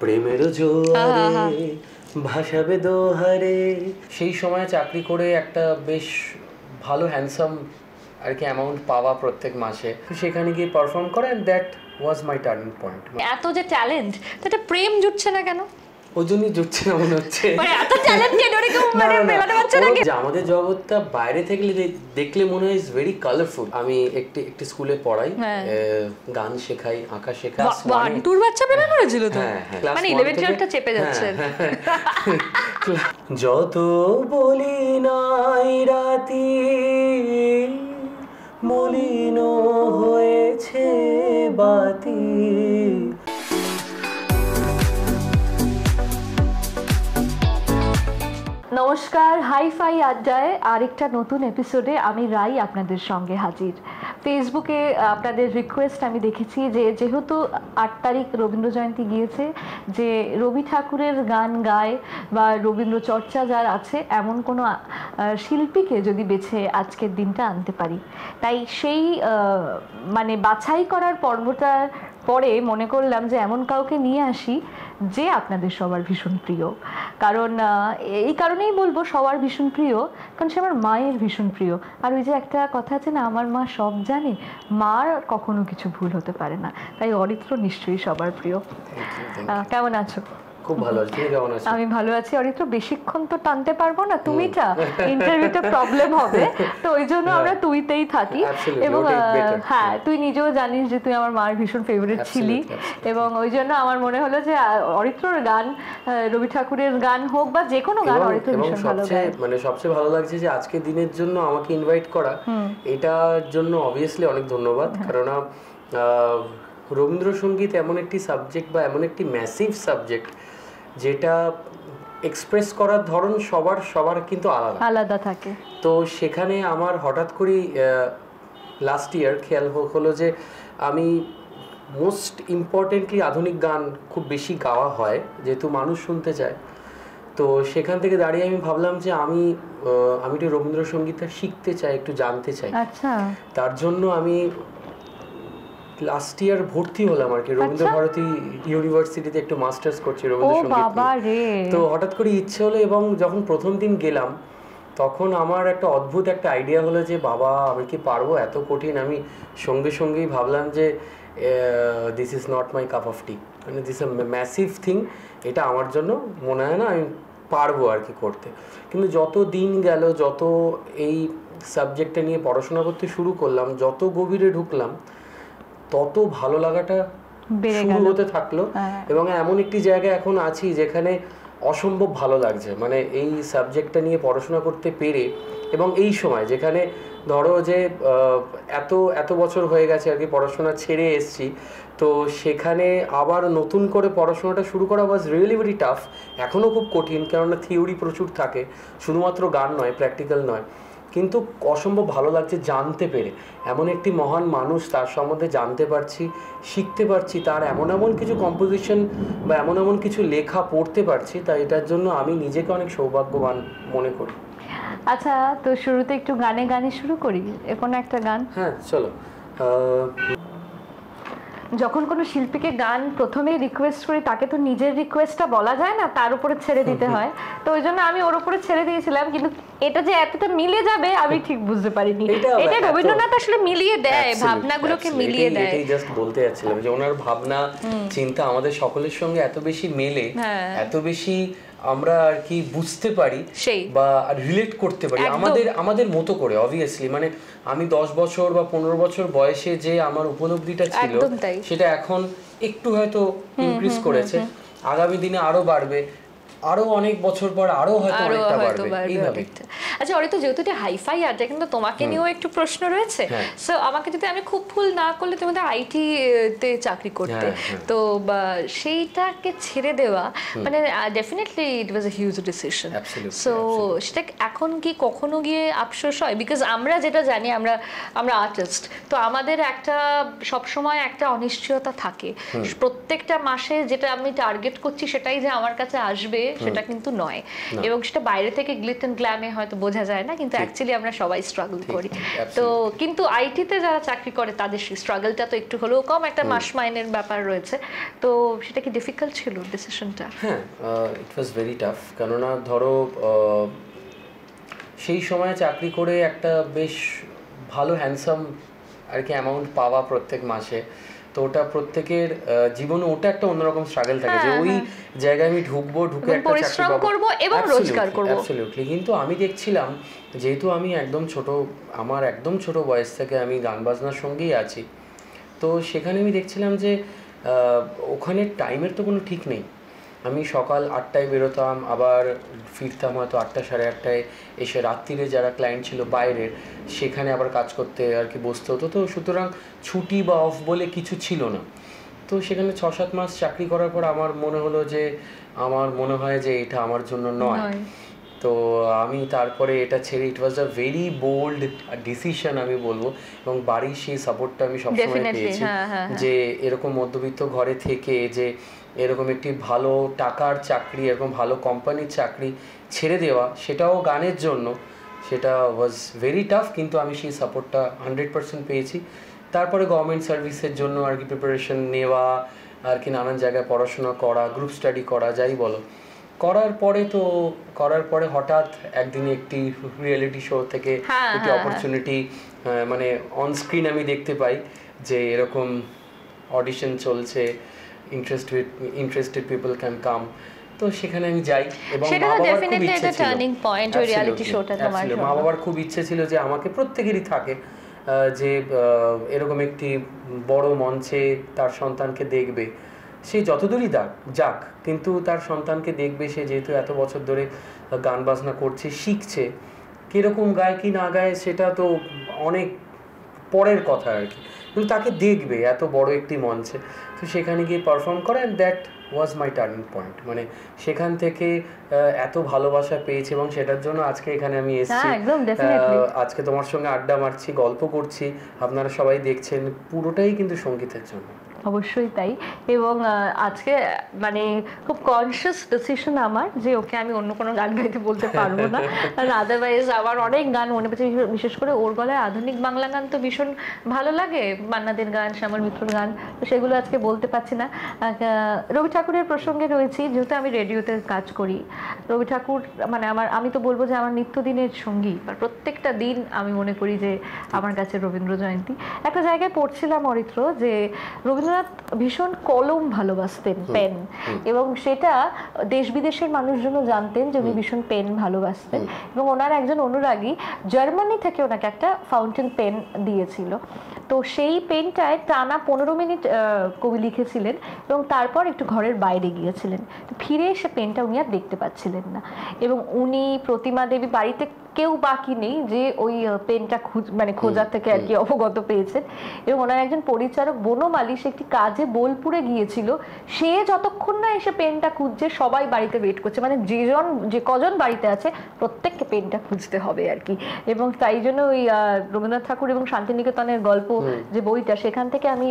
প্রেমের জোয়ারে ভাসাবে দোহারে। সেই সময় চাকরি করে একটা বেশ ভালো হ্যান্ডসাম আর কি অ্যামাউন্ট পাওয়া প্রত্যেক মাসে, সেখানে গিয়ে পারফর্ম করা, and that was my turning point. এত যে ট্যালেন্ট, তাতে প্রেম জুটছে না কেন? ওই জন্যই জুটছে না মনে হচ্ছে। এত ট্যালেন্টেড ওরে কেউ মানে মেলাতে পারছে না কি? আমাদের জগৎটা বাইরে থেকে দেখলে মনে হয় ইজ ভেরি কালারফুল। আমি একটি স্কুলে পড়াই, গান শেখাই, আঁকা শেখাই। 1-2 বাচ্চা পেরা করেছিল তো, মানে 11-12টা চেপে যাচ্ছে। যত বলি নাই রাতি মলিন হয়েছে বাতি। নমস্কার, হাইফাই আড্ডায় আরেকটা নতুন এপিসোডে আমি রাই আপনাদের সঙ্গে হাজির। ফেসবুকে আপনাদের রিকোয়েস্ট আমি দেখেছি যে যেহেতু 8 তারিখ রবীন্দ্র জয়ন্তী গিয়েছে, যে রবি ঠাকুরের গান গায় বা রবীন্দ্র চর্চা যার আছে এমন কোনো শিল্পীকে যদি বেছে আজকের দিনটা আনতে পারি, তাই সেই মানে বাছাই করার পর্বটার পরে মনে করলাম যে এমন কাউকে নিয়ে আসি যে আপনাদের সবার ভীষণ প্রিয়। কারণ এই কারণেই বলবো সবার ভীষণ প্রিয়, কারণ সে আমার মায়ের ভীষণ প্রিয়। আর ওই যে একটা কথা আছে না, আমার মা সব জানে, মার কখনো কিছু ভুল হতে পারে না। তাই অরিত্র নিশ্চয়ই সবার প্রিয়। কেমন আছো? খুব ভালো আছি, তুমি কেমন আছো? আমি ভালো আছি। অরিত্র, বেশিক্ষণ তো টানতে পারবো না, তুমিটা ইন্টারভিউতে প্রবলেম হবে, তো ওই জন্য আমরা তুইতেই থাকি। এবং হ্যাঁ, তুই নিজেও জানিস যে তুই আমার মার ভীষণ ফেভারিট ছিলি, এবং ওই জন্য আমার মনে হলো যে অরিত্রর গান, রবি ঠাকুরের গান হোক বা যে কোনো গান, অরিত্র ভীষণ ভালো গায়। মানে সবচেয়ে ভালো লাগছে যে আজকে দিনের জন্য আমাকে ইনভাইট করা, এটার জন্য অবভিয়াসলি অনেক ধন্যবাদ। কারণ রবীন্দ্রসঙ্গীত এমন একটি সাবজেক্ট বা এমন একটি ম্যাসিভ সাবজেক্ট যেটা এক্সপ্রেস করার ধরন সবার কিন্তু আলাদা থাকে। তো সেখানে আমার হঠাৎ করেই লাস্ট ইয়ার খেয়াল হলো যে আমি মোস্ট ইম্পর্টেন্টলি আধুনিক গান খুব বেশি গাওয়া হয় যেহেতু মানুষ শুনতে চায়। তো সেখান থেকে দাঁড়িয়ে আমি ভাবলাম যে আমি একটু রবীন্দ্রসঙ্গীতটা শিখতে চাই, একটু জানতে চাই। আচ্ছা, তার জন্য আমি লাস্ট ইয়ার ভর্তি হলাম আর কি রবীন্দ্র ভারতী ইউনিভার্সিটিতে, একটু মাস্টার্স করছি রবীন্দ্রসঙ্গীত। তো হঠাৎ করে ইচ্ছে হলো, এবং যখন প্রথম দিন গেলাম তখন আমার একটা অদ্ভুত একটা আইডিয়া হলো যে বাবা আমি কি পারবো, এত কঠিন। আমি সঙ্গেই ভাবলাম যে this is not my cup of tea, মানে দিস এ ম্যাসিভ থিং, এটা আমার জন্য মনে হয় না আমি পারবো আর কি করতে। কিন্তু যত দিন গেল, যত এই সাবজেক্টটা নিয়ে পড়াশোনা করতে শুরু করলাম, যত গভীরে ঢুকলাম, তত ভালো লাগাটা শুরু হতে থাকলো। এবং এমন একটি জায়গায় এখন আছি যেখানে অসম্ভব ভালো লাগছে, মানে এই সাবজেক্টটা নিয়ে পড়াশোনা করতে পেরে। এবং এই সময় যেখানে ধরো যে এত বছর হয়ে গেছে আর কি পড়াশোনা ছেড়ে এসছি, তো সেখানে আবার নতুন করে পড়াশোনাটা শুরু করা ওয়াজ রিয়েলি ভেরি টাফ। এখনও খুব কঠিন, কেননা থিওরি প্রচুর থাকে, শুধুমাত্র গান নয়, প্র্যাকটিক্যাল নয়। কিন্তু অসম্ভব ভালো লাগছে জানতে পেরে, এমন একটি মহান মানুষ, তার সম্বন্ধে জানতে পারছি, শিখতে পারছি, তার এমন কিছু কম্পোজিশন বা এমন কিছু লেখা পড়তে পারছি। তাই এটার জন্য আমি নিজেকে অনেক সৌভাগ্যবান মনে করি। আচ্ছা, তো শুরুতে একটু গানে শুরু করি, কোনো একটা গান। হ্যাঁ চলো। যখন কোনো শিল্পীকে গান প্রথমেই রিকোয়েস্ট করি, তাকে তো নিজের রিকোয়েস্টটা বলা যায় না, তার উপরে ছেড়ে দিতে হয়। তো ওই জন্য আমি ওর উপরে ছেড়ে দিয়েছিলাম, কিন্তু এটা যে এতটা মিলে যাবে আমি ঠিক বুঝতে পারিনি। এটা রবীন্দ্রনাথ আসলে মিলিয়ে দেয়, ভাবনাগুলোকে মিলিয়ে দেয়। এটাই জাস্ট বলতে যাচ্ছিলাম যে ওনার ভাবনা চিন্তা আমাদের সকলের সঙ্গে এত বেশি মেলে, এত বেশি আমরা আর কি বুঝতে পারি বা রিলেট করতে পারি আমাদের মতো করে। অবভিয়াসলি মানে আমি 10 বছর বা 15 বছর বয়সে যে আমার উপলব্ধিটা ছিল, সেটা এখন একটু হয়তো ইনক্রিজ করেছে, আগামী দিনে আরো বাড়বে, আরো অনেক বছর পর আরো হয়তো অনেকটা বাড়বে এইভাবে। আচ্ছা অরিত্র, যেহেতু এটা হাইফাই আড্ডা, কিন্তু তোমাকে নিয়েও একটু প্রশ্ন রয়েছে। সো আমাকে যদি, আমি খুব ভুল না করলে তুমি তো আইটি তে চাকরি করতে, তো সেইটাকে ছেড়ে দেওয়া মানে definitely it was a huge decision. So সেটা এখন কি কখনো গিয়ে আফসোস হয়? বিকজ আমরা যেটা জানি, আমরা আর্টিস্ট, তো আমাদের একটা সবসময় একটা অনিশ্চয়তা থাকে। প্রত্যেকটা মাসে যেটা আমি টার্গেট করছি সেটাই যে আমার কাছে আসবে সেটা কিন্তু নয়, এবং সেটা বাইরে থেকে গ্লিটন গ্ল্যামে হয়তো বোঝা যায় না, কিন্তু অ্যাকচুয়ালি আমরা সবাই স্ট্রাগল করি। তো কিন্তু আইটিতে যারা চাকরি করে তাদের স্ট্রাগলটা তো একটু হলেও কম, একটা মাস মাইনের ব্যাপার রয়েছে। তো সেটা কি ডিফিকাল্ট ছিল ডিসিশনটা? হ্যাঁ, ইট ওয়াজ ভেরি টাফ। কেননা ধরো সেই সময় চাকরি করে একটা বেশ ভালো হ্যান্ডসাম আর কি অ্যামাউন্ট পাওয়া প্রত্যেক মাসে, তো ওটা প্রত্যেকের জীবনে ওটা একটা অন্যরকম স্ট্রাগল থাকে যে ওই জায়গায় আমি ঢুকবো, ঢুকে একটা চাকরি করব এবং রোজগার করব। অ্যাবসলিউটলি। কিন্তু আমি দেখছিলাম যেহেতু আমি আমার একদম ছোট বয়স থেকে আমি গান বাজনার সঙ্গেই আছি, তো সেখানে আমি দেখছিলাম যে ওখানে টাইমের তো কোনো ঠিক নেই। আমি সকাল 8টায় বেরোতাম, আবার ফিরতাম হয়তো 8টা সাড়ে 8টায়, এসে রাত্রিরে যারা ক্লায়েন্ট ছিল বাইরের সেখানে আবার কাজ করতে আর কি বসতে হতো। তো সুতরাং ছুটি বা অফ বলে কিছু ছিল না। তো সেখানে 6-7 মাস চাকরি করার পর আমার মনে হয় যে এটা আমার জন্য নয়। তো আমি তারপরে এটা ছেড়ে, ইট ওয়াজ আ ভেরি বোল্ড ডিসিশন আমি বলবো, এবং বাড়ির সেই সাপোর্টটা আমি সবসময় পেয়েছি যে এরকম মধ্যবিত্ত ঘরে থেকে যে এরকম একটি ভালো টাকার চাকরি, এরকম ভালো কোম্পানির চাকরি ছেড়ে দেওয়া, সেটাও গানের জন্য, সেটা ওয়াজ ভেরি টাফ, কিন্তু আমি সেই সাপোর্টটা 100% পেয়েছি। তারপরে গভর্নমেন্ট সার্ভিসের জন্য আর কি প্রিপারেশন নেওয়া, আর কি নানান জায়গায় পড়াশোনা করা, গ্রুপ স্টাডি করা, যাই বলো, করার পরে হঠাৎ একদিনে একটি রিয়েলিটি শো থেকে একটি অপরচুনিটি, মানে অন স্ক্রিন আমি দেখতে পাই যে এরকম অডিশন চলছে, ইন্টারেস্টেড পিপল ক্যান কাম। তো সেখানে আমি যাই, এবং মা বাবার খুব ইচ্ছে ছিল যে আমাকে, প্রত্যেকেরই থাকে যে এরকম একটি বড় মঞ্চে তার সন্তানকে দেখবে, সে যতদূরই যাক, কিন্তু তার সন্তানকে দেখবে, সে যেহেতু এত বছর ধরে গান বাজনা করছে, শিখছে, কীরকম গায় কি না গায় সেটা তো অনেক পরের কথা আর কি, কিন্তু তাকে দেখবে এত বড় একটি মঞ্চে, তো সেখানে গিয়ে পারফর্ম করে, and that was my turning point. মানে সেখান থেকে এত ভালোবাসা পেয়েছি, এবং সেটার জন্য আজকে এখানে আমি এসেছি, আজকে তোমার সঙ্গে আড্ডা মারছি, গল্প করছি, আপনারা সবাই দেখছেন, পুরোটাই কিন্তু সঙ্গীতের জন্য। অবশ্যই তাই। এবং আজকে মানে খুব কনসিয়াস ডিসিশন আমার যে ওকে আমি অন্য কোনো গান গাইতে বলতে পারবো না, কারণ আদারওয়াইজ আমার অনেক গান মনে পড়ছে, বিশেষ করে ওর গলায় আধুনিক বাংলা গান তো ভীষণ ভালো লাগে, মান্নাদের গান, শ্যামল মিত্রর গান, তো সেগুলো আজকে বলতে পারছি না। রবি ঠাকুরের প্রসঙ্গে রয়েছি, যেহেতু আমি রেডিওতে কাজ করি, রবি ঠাকুর মানে আমি তো বলবো যে আমার নিত্যদিনের সঙ্গী, প্রত্যেকটা দিন আমি মনে করি যে আমার কাছে রবীন্দ্র জয়ন্তী। একটা জায়গায় পড়ছিলাম অরিত্র, যে রবীন্দ্রনাথ ভীষণ কলম ভালোবাসতেন, পেন, এবং সেটা দেশ বিদেশের মানুষজনও জানতেন যে উনি ভীষণ পেন ভালোবাসতেন, এবং ওনার একজন অনুরাগী জার্মানি থেকে ওনাকে একটা ফাউন্টেন পেন দিয়েছিল। তো সেই পেনটায় টানা 15 মিনিট কবি লিখেছিলেন, এবং তারপর একটু ঘরের বাইরে গিয়েছিলেন, তো ফিরে এসে পেনটা উনি আর দেখতে পাচ্ছিলেন না, এবং উনি, প্রতিমা দেবী, বাড়িতে কেউ বাকি নেই যে ওই পেনটা খোঁজার থেকে আর কি অবগত পেয়েছেন। এবং ওনার একজন পরিচারক বনমালী, সে একটি কাজে বোলপুরে গিয়েছিল, সে যতক্ষণ না এসে পেনটা খুঁজছে, সবাই বাড়িতে ওয়েট করছে, মানে যে কজন বাড়িতে আছে প্রত্যেককে পেনটা খুঁজতে হবে আর কি। এবং তাই জন্য ওই রবীন্দ্রনাথ ঠাকুর এবং শান্তিনিকেতনের গল্প যে বইটা, সেখান থেকে আমি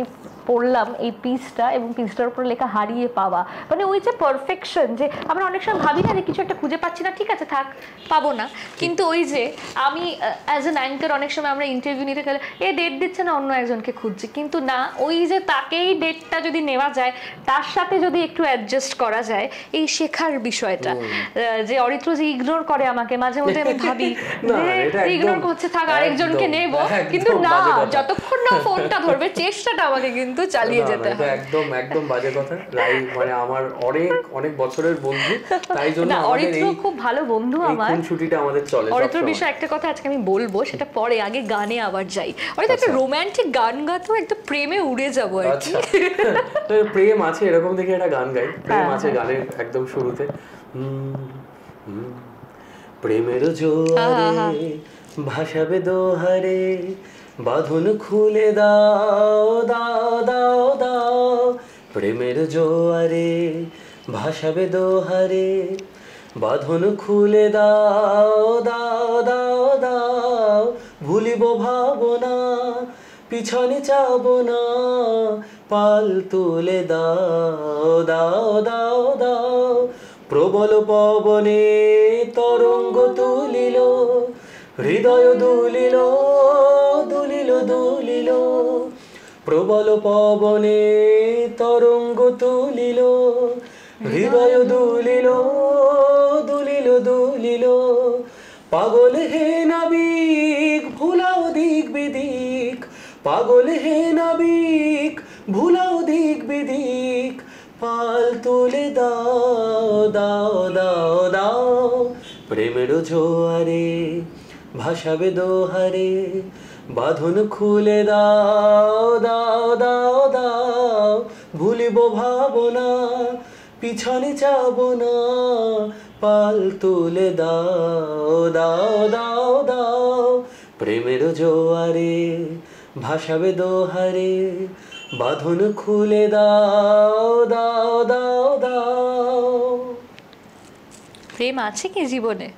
পড়লাম এই পিসটা, এবং পিসটার উপর লেখা হারিয়ে পাওয়া, মানে ওই যে পারফেকশন, যে আমরা অনেক সময় ভাবি না যে কিছু একটা খুঁজে পাচ্ছি না, ঠিক আছে থাক, পাবো না, কিন্তু ওই যে আমি অ্যাজ এন অ্যাঙ্কার অনেক সময় আমরা ইন্টারভিউ নিতে গেলে ডেট দিচ্ছে না, অন্য একজনকে খুঁজছি, কিন্তু না, ওই যে তাকেই ডেটটা যদি নেওয়া যায়, তার সাথে যদি একটু অ্যাডজাস্ট করা যায়, এই শেখার বিষয়টা, যে অরিত্র যে ইগনোর করে আমাকে মাঝে মধ্যে, আমি ভাবি যে ইগনোর করছে, থাক আরেকজনকে নেব, কিন্তু না, যতক্ষণ না ফোনটা ধরবে চেষ্টাটা আমাকে কিন্তু চালিয়ে যেতে হবে। একদম একদম বাজে কথা। রাই মানে আমার অনেক বছরের বন্ধু, তাই জন্য অরিত্র খুব ভালো বন্ধু আমার, ছুটিটা আমাদের চলে। অরিত্রর বিষয়ে একটা কথা আজকে আমি বলবো, সেটা পরে, আগে গানে আবার যাই। অরিত্র একটা রোমান্টিক গান গাতো, একদম প্রেমে উড়ে যাবো আর কি। প্রেম আছে এরকম দেখে একটা গান গাই, প্রেম আছে গানের একদম শুরুতে, প্রেমের জোয়ারে ভাসাবে দোহারে, বাঁধন খুলে দাও দাও দাও দাও, প্রেমের জোয়ারে ভাসাবে দোহারে, বাঁধন খুলে দাও দাও দাও দাও, ভুলিব ভাবনা পিছনে যাব না, পাল তুলে দাও দাও দাও দাও, প্রবল পবনে তরঙ্গ তুলিল, হৃদয় দুলিল দুলিল দুলিল, প্রবল পবনে তরঙ্গ তুলিল, হৃদয় দুলিল দুলিল দুলিল, পাগল হে নাবিক ভুলাও দিক বিদিক, পাগল হে নাবিক ভুলাও দিক বিদিক, পাল তুলে দাও দাও দাও দাও, প্রেমের জোয়ারে ভাসাবে দোহারে, বাঁধন খুলে দাও দাও দাও দাও, ভুলিব ভাবনা পিছনে যাব না, পাল তুলে দাও দাও দাও দাও, প্রেমের জোয়ারে ভাসাবে দোহারে, বাঁধন খুলে দাও দাও দাও দাও। প্রেম আছে কি জীবনে?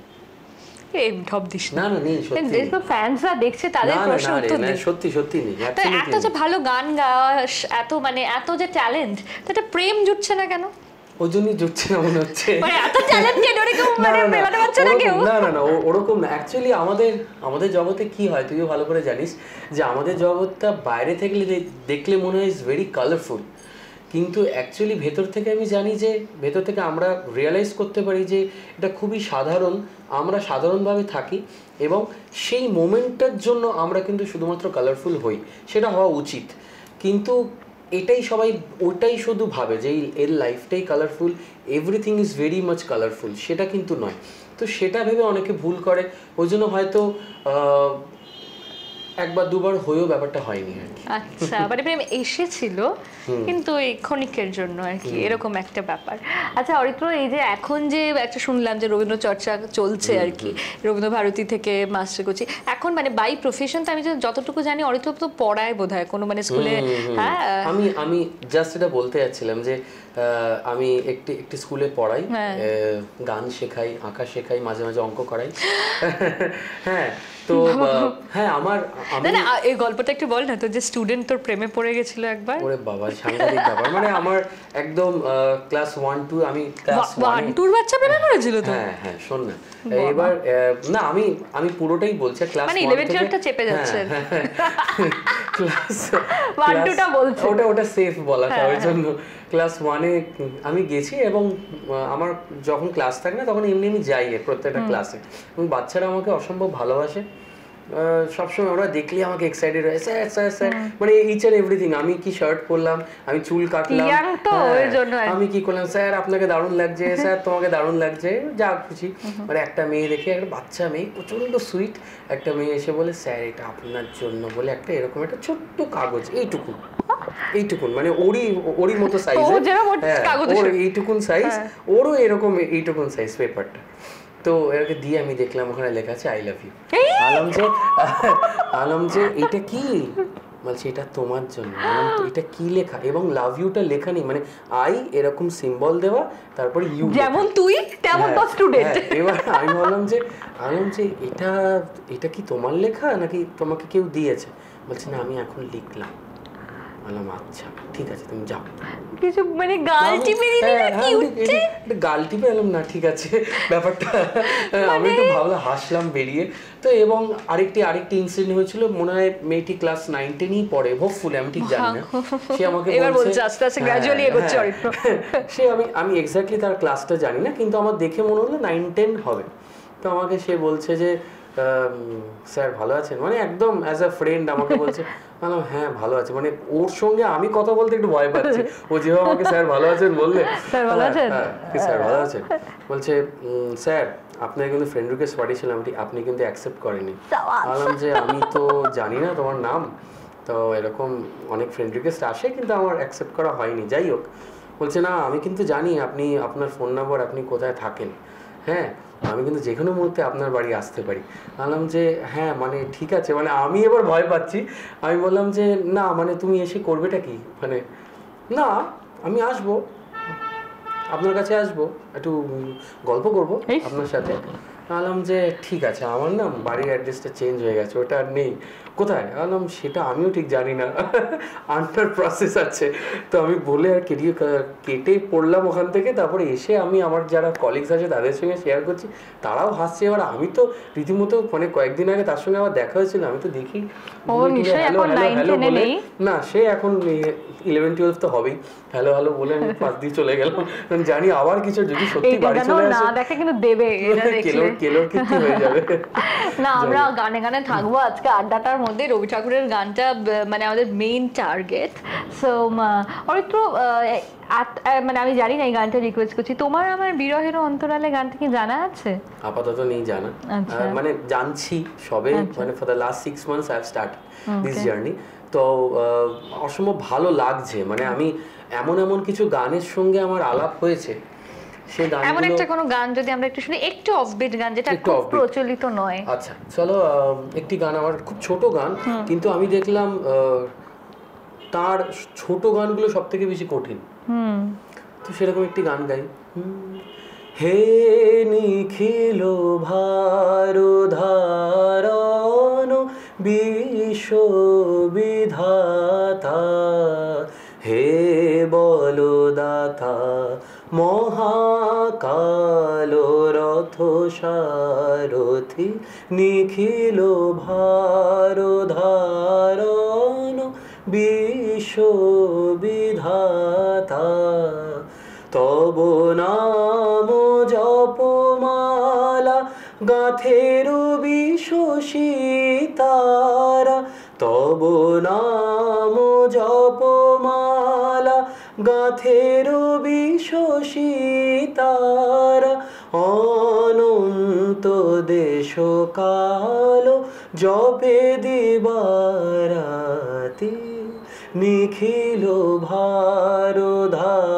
ঢপ দিস না না নেই, সত্যি ফ্যান্সরা দেখছে তাদের প্রশ্ন উত্তর দে। সত্যি সত্যি নেই। তো এত যে ভালো গান গাওয়াস, এত মানে এত যে ট্যালেন্ট, তাতে প্রেম জুটছে না কেন? ওই জন্যই জুটছে না মনে হচ্ছে। মানে এত ট্যালেন্টেড ওরকম মানে মেলাতে পারছে না কেউ? না না না ওরকম না। অ্যাকচুয়ালি আমাদের জগতে কি হয় তুইও ভালো করে জানিস যে আমাদের জগৎটা বাইরে থেকে দেখলে মনে হয় ইজ ভেরি কালারফুল, কিন্তু অ্যাকচুয়ালি ভেতর থেকে আমি জানি যে ভেতর থেকে আমরা রিয়েলাইজ করতে পারি যে এটা খুবই সাধারণ, আমরা সাধারণভাবে থাকি এবং সেই মোমেন্টটার জন্য আমরা কিন্তু শুধুমাত্র কালারফুল হই, সেটা হওয়া উচিত। কিন্তু এটাই সবাই ওটাই শুধু ভাবে যে এর লাইফটাই colourful, everything is very much colourful, সেটা কিন্তু নয়। তো সেটা ভেবে অনেকে ভুল করে, ওই জন্য হয়তো একবার দুবার হয়েও ব্যাপারটা হয়নি আর কি। আচ্ছা, মানে প্রেম এসেছিল কিন্তু এই ক্ষণিকের জন্য আর কি, এরকম একটা ব্যাপার। আচ্ছা অরিত্র, এই যে এখন যে একটা শুনলাম যে রবীন্দ্র চর্চা চলছে আর কি, রবীন্দ্র ভারতী থেকে মাস্টার করছি এখন, মানে বাই প্রফেশন তো আমি যতটুকু জানি অরিত্র তো পড়ায় বোধহয় কোনো মানে স্কুলে। হ্যাঁ, আমি জাস্ট এটা বলতে যাচ্ছিলাম যে আমি একটি স্কুলে পড়াই, গান শেখাই, আঁকা শেখাই, মাঝে মাঝে অঙ্ক করাই। হ্যাঁ, তো হ্যাঁ আমার এই গল্পটা একটু বল না, তো যে স্টুডেন্ট তোর প্রেমে পড়ে গেছিল একবার। ওরে বাবা, সাংঘাতিক ব্যাপার। মানে আমার একদম ক্লাস 1-2 আমি ক্লাস 1-2 বাচ্চা প্রেমে পড়েছিল তো? হ্যাঁ হ্যাঁ, শোন না এবার, না আমি পুরোটাই বলছি, ক্লাস 1 মানে 11-12টা চেপে যাচ্ছে, ক্লাস 1-2টা বলছি, ওটা সেফ বলাটা, ওই জন্য ক্লাস 1-এ আমি গেছি এবং আমার যখন ক্লাস থাকে না তখন এমনি আমি যাই প্রত্যেকটা ক্লাসে, এবং বাচ্চারা আমাকে অসম্ভব ভালোবাসে, সবসময় ওরা দেখলে আমাকে এক্সাইটেড হয়, স্যার স্যার স্যার, মানে ইচ এন্ড এভরিথিং, আমি কি শার্ট পরলাম, আমি চুল কাটলাম, আমি কি করলাম, স্যার আপনাকে দারুণ লাগছে, স্যার তোমাকে দারুণ লাগছে, যা খুশি। মানে একটা মেয়ে দেখে, একটা বাচ্চা মেয়ে প্রচন্ড সুইট, একটা মেয়ে এসে বলে স্যার এটা আপনার জন্য, বলে একটা এরকম একটা ছোট্ট কাগজ, এইটুকুন মানে ওরই মতো সাইজ, ওর এইটুকুন সাইজ, ওরও এরকম এইটুকুন সাইজ পেপারটা, তো এরকে দিয়ে আমি দেখলাম ওখানে লেখা আছে আই লাভ ইউ। আলম যে এটা কি, বলছে এটা তোমার জন্য। এটা কি লেখা, এবং লাভ ইউটা লেখা নেই, মানে আই এরকম সিম্বল দেওয়া, তারপরে ইউ, যেমন তুই তেমন তো স্টুডেন্ট। এবার আমি বললাম যে এটা কি তোমার লেখা নাকি তোমাকে কেউ দিয়েছে? বলছে না, আমি এখন লিখলাম। বললাম আচ্ছা ঠিক আছে, তুমি যাও। কিছু মানে গাল টিপে দিলি নাকি? গাল টিপে এলাম না, ঠিক আছে ব্যাপারটা, আমি তো ভাবলাম, হাসলাম বেরিয়ে। তো এবং আরেকটি ইনসিডেন্ট হয়েছিল, মনে হয় মেয়েটি ক্লাস 9-10ই পড়ে, হোপফুলি, আমি ঠিক জানি না। সে আমাকে বলছে আস্তে আস্তে গ্র্যাজুয়ালি এগোচ্ছে অরিত্র। সে আমি এক্স্যাক্টলি তার ক্লাসটা জানি না, কিন্তু আমার দেখে মনে হলো 9-10 হবে। তো আমাকে সে বলছে যে স্যার ভালো আছেন, মানে একদম অ্যাজ আ ফ্রেন্ড আমাকে বলছে। বললাম হ্যাঁ ভালো আছে, মানে ওর সঙ্গে আমি কথা বলতে একটু ভয় পাচ্ছি, ও যেভাবে আমাকে স্যার ভালো আছেন বললে, স্যার ভালো আছেন, বলছে স্যার আপনার কিন্তু ফ্রেন্ড রিকোয়েস্ট পাঠিয়েছিলাম, আপনি কিন্তু অ্যাকসেপ্ট করেনি। বললাম যে আমি তো জানি না তোমার নাম, তো এরকম অনেক ফ্রেন্ড রিকোয়েস্ট আসে কিন্তু আমার অ্যাকসেপ্ট করা হয়নি, যাই হোক। বলছে না আমি কিন্তু জানি আপনার ফোন নাম্বার, আপনি কোথায় থাকেন, হ্যাঁ আমি কিন্তু যে কোনো মুহূর্তে আপনার বাড়ি আসতে পারি। বললাম যে হ্যাঁ মানে ঠিক আছে, মানে আমি এবার ভয় পাচ্ছি। আমি বললাম যে না মানে তুমি এসে করবেটা কি, মানে না আমি আসবো, আপনার কাছে আসবো, একটু গল্প করবো আপনার সাথে। বললাম যে ঠিক আছে, আমার না বাড়ির অ্যাড্রেসটা চেঞ্জ হয়ে গেছে, ওটা আর নেই। কোথায়? বললাম সেটা আমিও ঠিক জানি না, আন্ডার প্রসেস আছে। তো আমি বলে আর কেটে পড়লাম ওখান থেকে। তারপরে এসে আমি আমার যারা কলিগস আছে তাদের সঙ্গে শেয়ার করছি, তারাও হাসছে। এবার আমি তো রীতিমতো মানে কয়েকদিন আগে তার সঙ্গে আমার দেখা হয়েছিল, আমি তো দেখি না, সে এখন 11-12 তো হবেই, হ্যালো হ্যালো বলে আমি পাশ দিয়ে চলে গেলাম। জানি আবার কিছু যদি সত্যি বাড়ি চলে আসে না দেখে কিন্তু দেবে, কেলোর কিন্তু হয়ে যাবে। না আমরা গানে গানে থাকবো আজকে আড্ডাটার মধ্যে। রবি ঠাকুরের গানটা মানে আমাদের মেইন টার্গেট। সো অরিত্র, মানে আমি জানি না এই গানটা রিকোয়েস্ট করছি, তোমার আমার বিরহের অন্তরালে গানটা কি জানা আছে? আপাতত নেই জানা, মানে জানছি সবে, মানে for the last 6 months I have start this journey. তো অসম্ভব ভালো লাগছে, মানে আমি এমন কিছু গানের সঙ্গে আমার আলাপ হয়েছে, সেই গানগুলো এমন একটা কোনো গান যদি আমরা একটু শুনি, একটু অফবিট গান যেটা খুব প্রচলিত নয়। আচ্ছা চলো, একটি গান, আমার খুব ছোট গান, কিন্তু আমি দেখলাম তার ছোট গানগুলো সব থেকে বেশি কঠিন। তো সেরকম একটি গান গাই। হে নিখিল ভারধারণ বিশ্ববিধাতা, হে বলদাতা মহাকাল রথ সারথি, নিখিল ভারধারণ বিশ্ববিধাতা, তব নাম জপমালা গাথের বিশ্বসিতারা, তব নাম জপমালা গাথের বিশ্বসিতারা, অনন্ত দেশ কাল জপে দিবারাতি, নিখিল ভারধারণ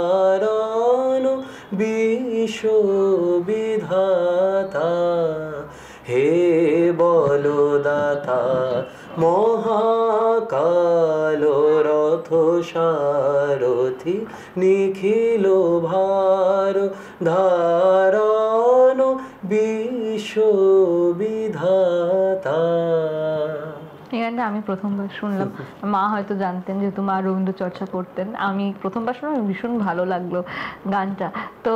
বিশ্ববিধাতা, হে বলদাতা মহাকাল রথ সারথি, নিখিল ভারধারণ বিশ্ববিধাতা। এই গানটা আমি প্রথমবার শুনলাম, মা হয়তো জানতেন যেহেতু মা রবীন্দ্র চর্চা করতেন, আমি প্রথমবার শুনলাম, ভীষণ ভালো লাগলো গানটা। তো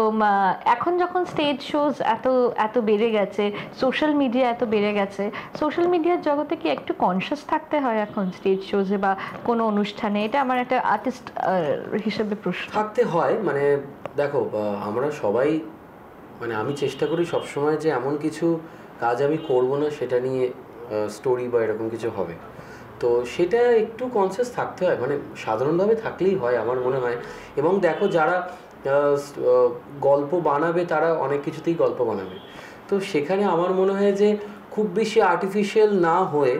এখন যখন স্টেজ শোজ এত বেড়ে গেছে, সোশ্যাল মিডিয়া এত বেড়ে গেছে, সোশ্যাল মিডিয়ার জগতে কি একটু কনসিয়াস থাকতে হয় এখন স্টেজ শোজে বা কোনো অনুষ্ঠানে? এটা আমার একটা আর্টিস্ট হিসেবে প্রশ্ন। থাকতে হয়, মানে দেখো আমরা সবাই, মানে আমি চেষ্টা করি সবসময় যে এমন কিছু কাজ আমি করব না সেটা নিয়ে স্টোরি বা এরকম কিছু হবে, তো সেটা একটু কনসিয়াস থাকতে হয়, মানে সাধারণভাবে থাকলেই হয় আমার মনে হয়। এবং দেখো যারা গল্প বানাবে তারা অনেক কিছুতেই গল্প বানাবে, তো সেখানে আমার মনে হয় যে খুব বেশি আর্টিফিশিয়াল না হয়ে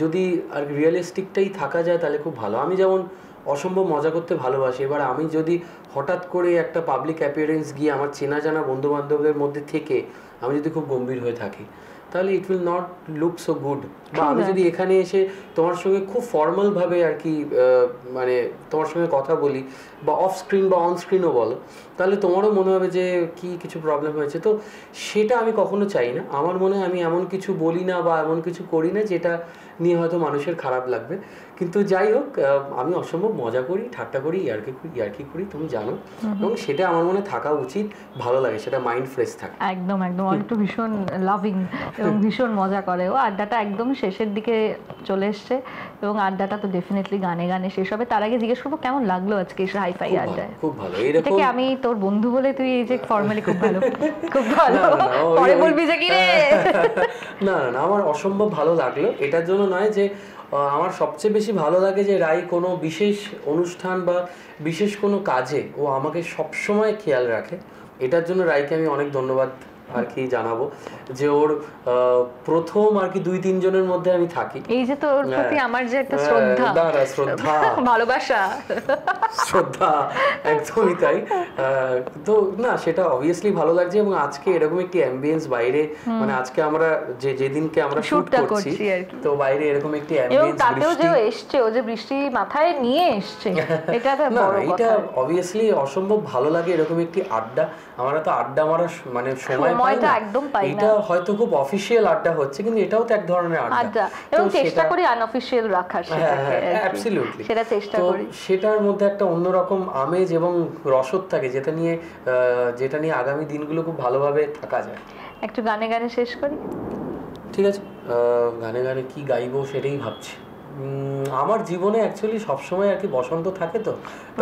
যদি আর রিয়েলিস্টিকটাই থাকা যায় তাহলে খুব ভালো। আমি যেমন অসম্ভব মজা করতে ভালোবাসি, এবার আমি যদি হঠাৎ করে একটা পাবলিক অ্যাপিয়ারেন্স গিয়ে আমার চেনা জানা বন্ধুবান্ধবদের মধ্যে থেকে আমি যদি খুব গম্ভীর হয়ে থাকি, তাহলে it will not look so good. বা আমি যদি এখানে এসে তোমার সঙ্গে খুব ফর্মালভাবে আর কি মানে তোমার সঙ্গে কথা বলি, বা অফ স্ক্রিন বা অন স্ক্রিনও বলো, তাহলে তোমারও মনে হবে যে কি কিছু প্রবলেম হয়েছে। তো সেটা আমি কখনো চাই না। আমার মনে হয় আমি এমন কিছু বলি না বা এমন কিছু করি না যেটা নিয়ে হয়তো মানুষের খারাপ লাগবে। কিন্তু যাই হোক, আমি অসম্ভব মজা করি, ঠাট্টা করি, ইয়ার্কি করি, তুমি জানো, এবং সেটা আমার মনে থাকা উচিত, ভালো লাগে, সেটা মাইন্ড ফ্রেশ থাকে। একদম একদম, একটু ভীষণ লাভিং এবং ভীষণ মজা করে ও। আড্ডাটা একদম শেষের দিকে চলে এসছে এবং আড্ডাটা তো ডেফিনেটলি গানে গানে শেষ হবে। তার আগে জিজ্ঞেস করবো কেমন লাগলো আজকে এসে হাইফাই আড্ডায়? খুব ভালো। এরকম আমি তোর বন্ধু বলে তুই এই যে ফর্মালি খুব ভালো, খুব ভালো, পরে বলবি যে কি রে। না না, আমার অসম্ভব ভালো লাগলো। এটার জন্য নয় যে আমার সবচেয়ে বেশি ভালো লাগে যে রাই কোনো বিশেষ অনুষ্ঠান বা বিশেষ কোনো কাজে ও আমাকে সবসময় খেয়াল রাখে। এটার জন্য রাইকে আমি অনেক ধন্যবাদ আর কি জানাবো, যে ওর প্রথম আর কি 2-3 জনের মধ্যে আমি থাকি। এই যে তোর প্রতি আমার যে একটা শ্রদ্ধা, ভালোবাসা, শ্রদ্ধা, একদমই তাই। তো না, সেটা অবভিয়াসলি ভালো লাগছে। এবং আজকে এরকম একটি অ্যাম্বিয়েন্স বাইরে, মানে আজকে আমরা যেদিনকে আমরা শুট করছি, তো বাইরে এরকম একটি অ্যাম্বিয়েন্স, তাতেও যে এসছে, ও যে বৃষ্টি মাথায় নিয়ে এসছে, এটা তো বড় কথা। এটা অবভিয়াসলি অসম্ভব ভালো লাগে এরকম একটি আড্ডা। আমরা তো আড্ডা মারার মানে সময় সময়টা একদম পাই না। এটা হয়তো খুব অফিশিয়াল আড্ডা হচ্ছে, কিন্তু এটাও তো এক ধরনের আড্ডা, এবং চেষ্টা করি আনঅফিশিয়াল রাখার সেটাকে, অ্যাবসলিউটলি সেটা চেষ্টা করি। সেটার মধ্যে একটা অন্যরকম আমেজ এবং রসদ থাকে, যেটা নিয়ে আগামী দিনগুলো খুব ভালোভাবে থাকা যায়। একটু গানে গানে শেষ করি। ঠিক আছে, গানে গানে কি গাইবো সেটাই ভাবছি। আমার জীবনে অ্যাকচুয়ালি সবসময় আর কি বসন্ত থাকে, তো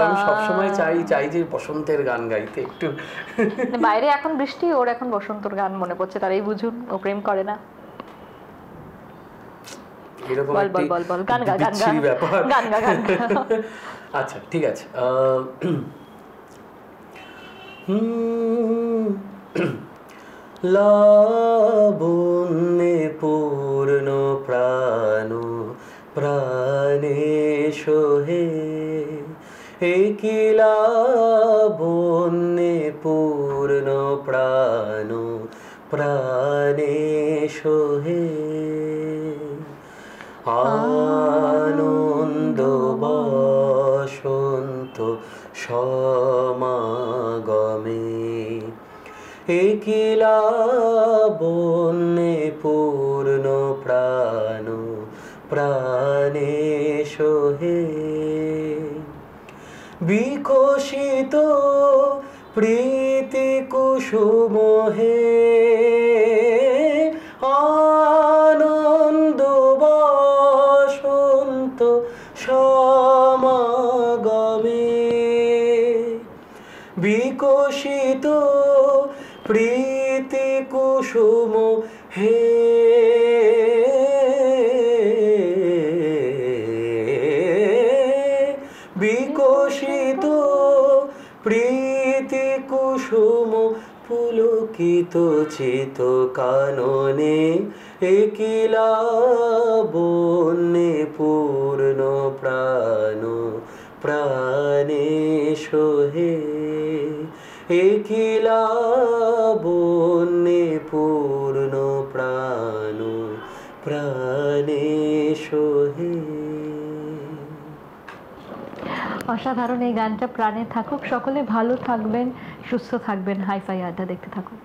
আমি সবসময় চাই যে বসন্তের গান গাইতে একটু। বাইরে এখন বৃষ্টি, ওর এখন বসন্তর গান মনে পড়ছে, তারাই বুঝুন, ও প্রেম করে না। এরকম একটি বিচ্ছিরি ব্যাপার। আচ্ছা ঠিক আছে, লাবণ্যে পূর্ণ প্রাণ প্রাণেশ হে, একি লাবণ্যে পূর্ণ প্রাণ প্রাণেশ হে, আনন্দ বসন্ত সমাগমে, একি লাবণ্যে পূর্ণ প্রাণ প্রাণেশ হে, বিকশিত প্রীতি কুসুম হে, আনন্দ বসন্ত সমাগমে, বিকশিত প্রীতি কুসুম হে, বিকশিত প্রীতি কুসুম পুলকিত চিত কাননে, একি লাবণ্যে পূর্ণ প্রাণ প্রাণেশ হে, একি লাবণ্যে পূর্ণ প্রাণ প্রাণেশ হে। অসাধারণ এই গানটা প্রাণে থাকুক। সকলে ভালো থাকবেন, সুস্থ থাকবেন। হাইফাই আড্ডা দেখতে থাকুন।